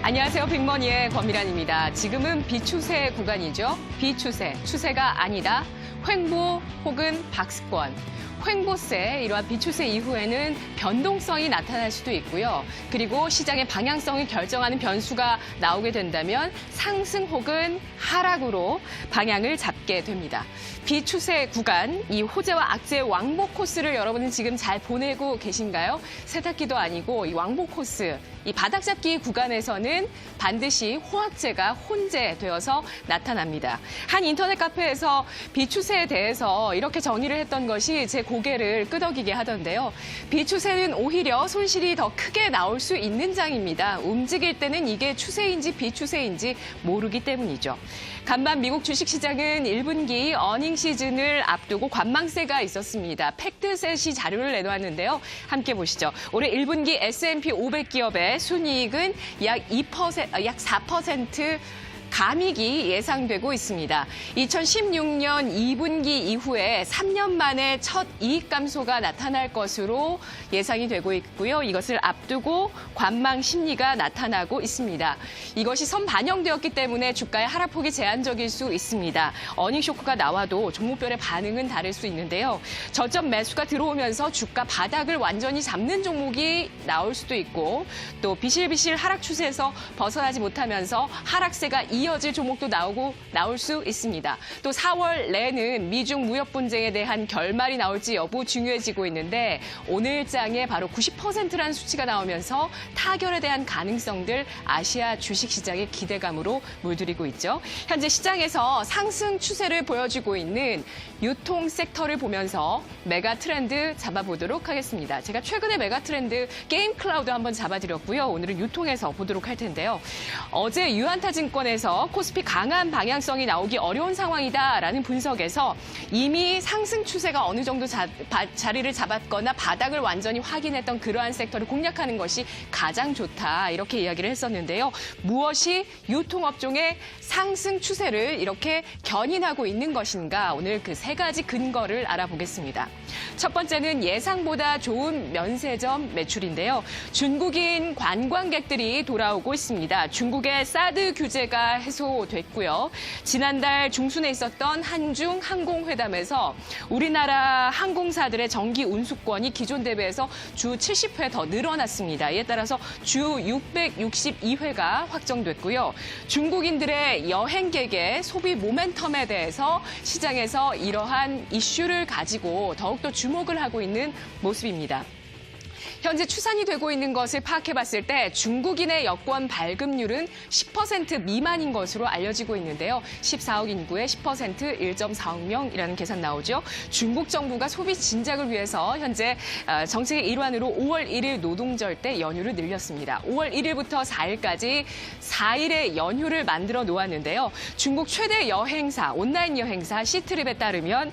안녕하세요. 빅머니의 권미란입니다. 지금은 비추세 구간이죠. 비추세, 추세가 아니다. 횡보 혹은 박스권. 횡보세, 이러한 비추세 이후에는 변동성이 나타날 수도 있고요. 그리고 시장의 방향성을 결정하는 변수가 나오게 된다면 상승 혹은 하락으로 방향을 잡게 됩니다. 비추세 구간, 이 호재와 악재의 왕복 코스를 여러분은 지금 잘 보내고 계신가요? 세탁기도 아니고 이 왕복 코스, 이 바닥잡기 구간에서는 반드시 호악재가 혼재되어서 나타납니다. 한 인터넷 카페에서 비추세에 대해서 이렇게 정의를 했던 것이 제 고개를 끄덕이게 하던데요. 비추세는 오히려 손실이 더 크게 나올 수 있는 장입니다. 움직일 때는 이게 추세인지 비추세인지 모르기 때문이죠. 간밤 미국 주식시장은 1분기 어닝 시즌을 앞두고 관망세가 있었습니다. 팩트셋이 자료를 내놓았는데요. 함께 보시죠. 올해 1분기 S&P 500기업의 순이익은 약 4% 감익이 예상되고 있습니다. 2016년 2분기 이후에 3년 만에 첫 이익 감소가 나타날 것으로 예상이 되고 있고요. 이것을 앞두고 관망 심리가 나타나고 있습니다. 이것이 선반영되었기 때문에 주가의 하락폭이 제한적일 수 있습니다. 어닝 쇼크가 나와도 종목별의 반응은 다를 수 있는데요. 저점 매수가 들어오면서 주가 바닥을 완전히 잡는 종목이 나올 수도 있고 또 비실비실 하락 추세에서 벗어나지 못하면서 하락세가 이어질 종목도 나올 수 있습니다. 또 4월 내는 미중 무역 분쟁에 대한 결말이 나올지 여부 중요해지고 있는데 오늘장에 바로 90%라는 수치가 나오면서 타결에 대한 가능성들 아시아 주식시장의 기대감으로 물들이고 있죠. 현재 시장에서 상승 추세를 보여주고 있는 유통 섹터를 보면서 메가 트렌드 잡아보도록 하겠습니다. 제가 최근에 메가 트렌드 게임 클라우드 한번 잡아드렸고요. 오늘은 유통에서 보도록 할 텐데요. 어제 유한타증권에서 코스피 강한 방향성이 나오기 어려운 상황이다라는 분석에서 이미 상승 추세가 어느 정도 자리를 잡았거나 바닥을 완전히 확인했던 그러한 섹터를 공략하는 것이 가장 좋다 이렇게 이야기를 했었는데요. 무엇이 유통업종의 상승 추세를 이렇게 견인하고 있는 것인가 오늘 그 세 가지 근거를 알아보겠습니다. 첫 번째는 예상보다 좋은 면세점 매출인데요. 중국인 관광객들이 돌아오고 있습니다. 중국의 사드 규제가 해소됐고요. 지난달 중순에 있었던 한중 항공회담에서 우리나라 항공사들의 정기 운수권이 기존 대비해서 주 70회 더 늘어났습니다. 이에 따라서 주 662회가 확정됐고요. 중국인들의 여행객의 소비 모멘텀에 대해서 시장에서 이러한 이슈를 가지고 더욱더 주목을 하고 있는 모습입니다. 현재 추산이 되고 있는 것을 파악해봤을 때 중국인의 여권 발급률은 10% 미만인 것으로 알려지고 있는데요. 14억 인구의 10% 1.4억 명이라는 계산 나오죠. 중국 정부가 소비 진작을 위해서 현재 정책의 일환으로 5월 1일 노동절 때 연휴를 늘렸습니다. 5월 1일부터 4일까지 4일의 연휴를 만들어 놓았는데요. 중국 최대 여행사, 온라인 여행사 시트립에 따르면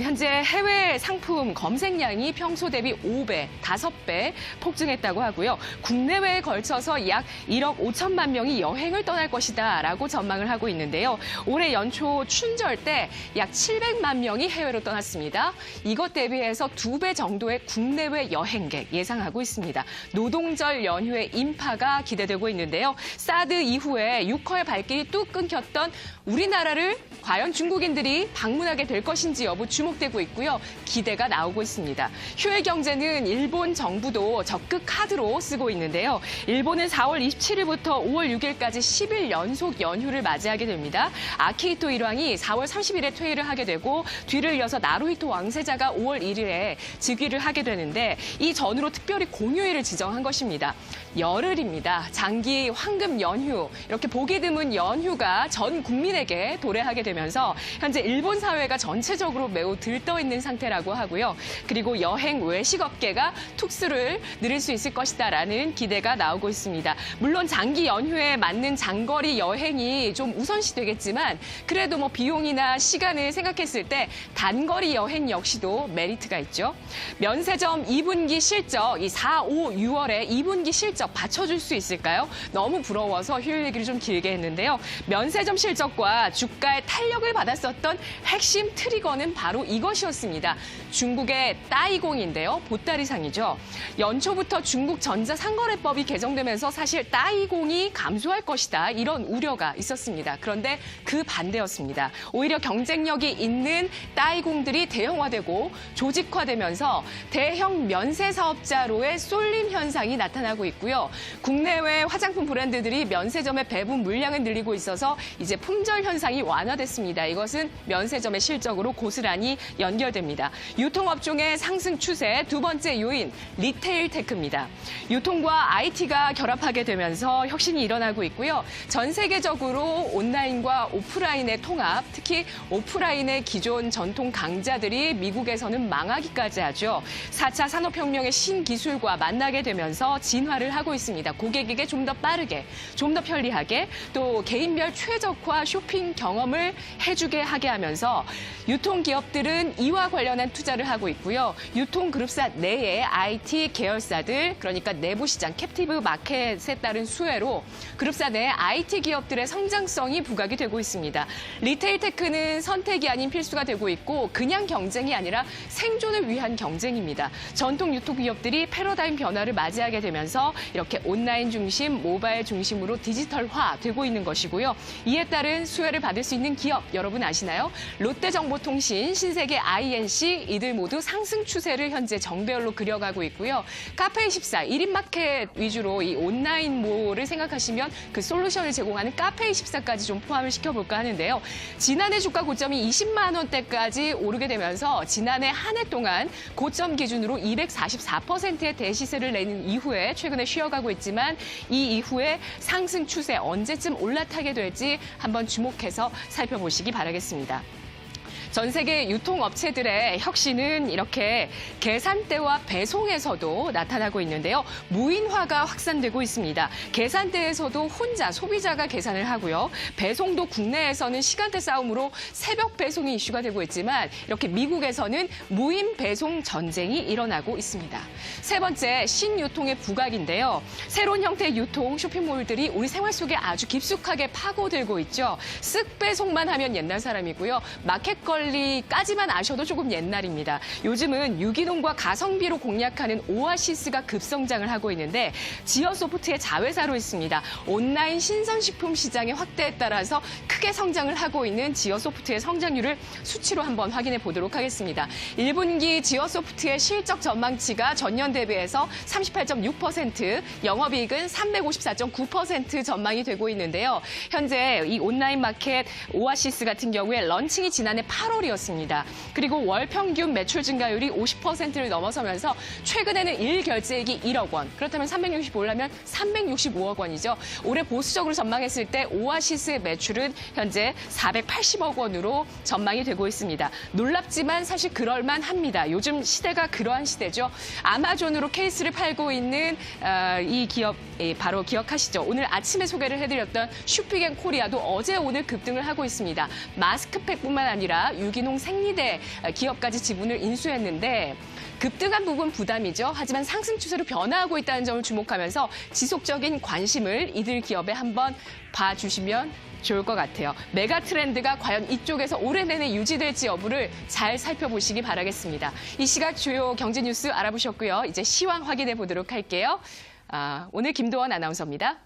현재 해외 상품 검색량이 평소 대비 5배, 5배 폭증했다고 하고요. 국내외에 걸쳐서 약 1억 5천만 명이 여행을 떠날 것이다라고 전망을 하고 있는데요. 올해 연초 춘절 때 약 700만 명이 해외로 떠났습니다. 이것 대비해서 2배 정도의 국내외 여행객 예상하고 있습니다. 노동절 연휴의 인파가 기대되고 있는데요. 사드 이후에 6호의 발길이 뚝 끊겼던 우리나라를 과연 중국인들이 방문하게 될 것인지 여부 주목되고 있고요. 기대가 나오고 있습니다. 휴일 경제는 일본 정부도 적극 카드로 쓰고 있는데요. 일본은 4월 27일부터 5월 6일까지 10일 연속 연휴를 맞이하게 됩니다. 아키히토 일왕이 4월 30일에 퇴위를 하게 되고 뒤를 이어서 나루히토 왕세자가 5월 1일에 즉위를 하게 되는데 이 전후로 특별히 공휴일을 지정한 것입니다. 열흘입니다. 장기 황금 연휴, 이렇게 보기 드문 연휴가 전 국민에게 도래하게 되면서 현재 일본 사회가 전체적으로 매우 들떠있는 상태라고 하고요. 그리고 여행 외식업계가 툭수를 누릴 수 있을 것이다라는 기대가 나오고 있습니다. 물론 장기 연휴에 맞는 장거리 여행이 좀 우선시 되겠지만 그래도 뭐 비용이나 시간을 생각했을 때 단거리 여행 역시도 메리트가 있죠. 면세점 2분기 실적, 이 4, 5, 6월에 2분기 실적 받쳐줄 수 있을까요? 너무 부러워서 휴일 얘기를 좀 길게 했는데요. 면세점 실적과 주가의 탄력을 받았었던 핵심 트리거는 바로 이것이었습니다. 중국의 따이공인데요. 보따리상이죠. 연초부터 중국 전자상거래법이 개정되면서 사실 따이공이 감소할 것이다 이런 우려가 있었습니다. 그런데 그 반대였습니다. 오히려 경쟁력이 있는 따이공들이 대형화되고 조직화되면서 대형 면세 사업자로의 쏠림 현상이 나타나고 있고요. 국내외 화장품 브랜드들이 면세점의 배분 물량을 늘리고 있어서 이제 품절 현상이 완화됐습니다. 이것은 면세점의 실적으로 고스란히 연결됩니다. 유통업종의 상승 추세 두 번째 요인, 리테일 테크입니다. 유통과 IT가 결합하게 되면서 혁신이 일어나고 있고요. 전 세계적으로 온라인과 오프라인의 통합, 특히 오프라인의 기존 전통 강자들이 미국에서는 망하기까지 하죠. 4차 산업혁명의 신기술과 만나게 되면서 진화를 하고 있습니다. 고객에게 좀 더 빠르게, 좀 더 편리하게, 또 개인별 최적화 쇼핑 경험을 해주게 하게 하면서 유통기업들은 이와 관련한 투자를 하고 있고요. 유통그룹사 내의 IT 계열사들, 그러니까 내부 시장, 캡티브 마켓에 따른 수혜로 그룹사 내 IT 기업들의 성장성이 부각이 되고 있습니다. 리테일 테크는 선택이 아닌 필수가 되고 있고 그냥 경쟁이 아니라 생존을 위한 경쟁입니다. 전통 유통기업들이 패러다임 변화를 맞이하게 되면서 이렇게 온라인 중심, 모바일 중심으로 디지털화 되고 있는 것이고요. 이에 따른 수혜를 받을 수 있는 기업 여러분 아시나요? 롯데정보통신, 신세계 INC 이들 모두 상승 추세를 현재 정배열로 그려가고 있고요. 카페24 1인 마켓 위주로 이 온라인몰을 생각하시면 그 솔루션을 제공하는 카페24까지 좀 포함을 시켜볼까 하는데요. 지난해 주가 고점이 20만 원대까지 오르게 되면서 지난해 한 해 동안 고점 기준으로 244%의 대시세를 내는 이후에 최근에 쉬어가고 있지만 이 이후에 상승 추세 언제쯤 올라타게 될지 한번 주목해서 살펴보시기 바라겠습니다. 전 세계 유통업체들의 혁신은 이렇게 계산대와 배송에서도 나타나고 있는데요. 무인화가 확산되고 있습니다. 계산대에서도 혼자 소비자가 계산을 하고요. 배송도 국내에서는 시간대 싸움으로 새벽 배송이 이슈가 되고 있지만 이렇게 미국에서는 무인 배송 전쟁이 일어나고 있습니다. 세 번째, 신유통의 부각인데요. 새로운 형태의 유통, 쇼핑몰들이 우리 생활 속에 아주 깊숙하게 파고들고 있죠. 쓱 배송만 하면 옛날 사람이고요. 마켓컬리까지만 아셔도 조금 옛날입니다. 요즘은 유기농과 가성비로 공략하는 오아시스가 급성장을 하고 있는데 지어소프트의 자회사로 있습니다. 온라인 신선식품 시장의 확대에 따라서 크게 성장을 하고 있는 지어소프트의 성장률을 수치로 한번 확인해 보도록 하겠습니다. 1분기 지어소프트의 실적 전망치가 전년 대비해서 38.6%, 영업이익은 354.9% 전망이 되고 있는데요. 현재 이 온라인 마켓 오아시스 같은 경우에 런칭이 지난해 8월이었습니다. 그리고 월 평균 매출 증가율이 50%를 넘어서면서 최근에는 일 결제액이 1억 원, 그렇다면 365라면 365억 원이죠. 올해 보수적으로 전망했을 때 오아시스의 매출은 현재 480억 원으로 전망이 되고 있습니다. 놀랍지만 사실 그럴만합니다. 요즘 시대가 그러한 시대죠. 아마존으로 케이스를 팔고 있는 이 기업 바로 기억하시죠? 오늘 아침에 소개를 해드렸던 슈피겐코리아도 어제 오늘 급등을 하고 있습니다. 마스크팩뿐만 아니라 유기농 생리대 기업까지 지분을 인수했는데 급등한 부분 부담이죠. 하지만 상승 추세로 변화하고 있다는 점을 주목하면서 지속적인 관심을 이들 기업에 한번 봐주시면 좋을 것 같아요. 메가 트렌드가 과연 이쪽에서 올해 내내 유지될지 여부를 잘 살펴보시기 바라겠습니다. 이 시각 주요 경제 뉴스 알아보셨고요. 이제 시황 확인해 보도록 할게요. 오늘 김도원 아나운서입니다.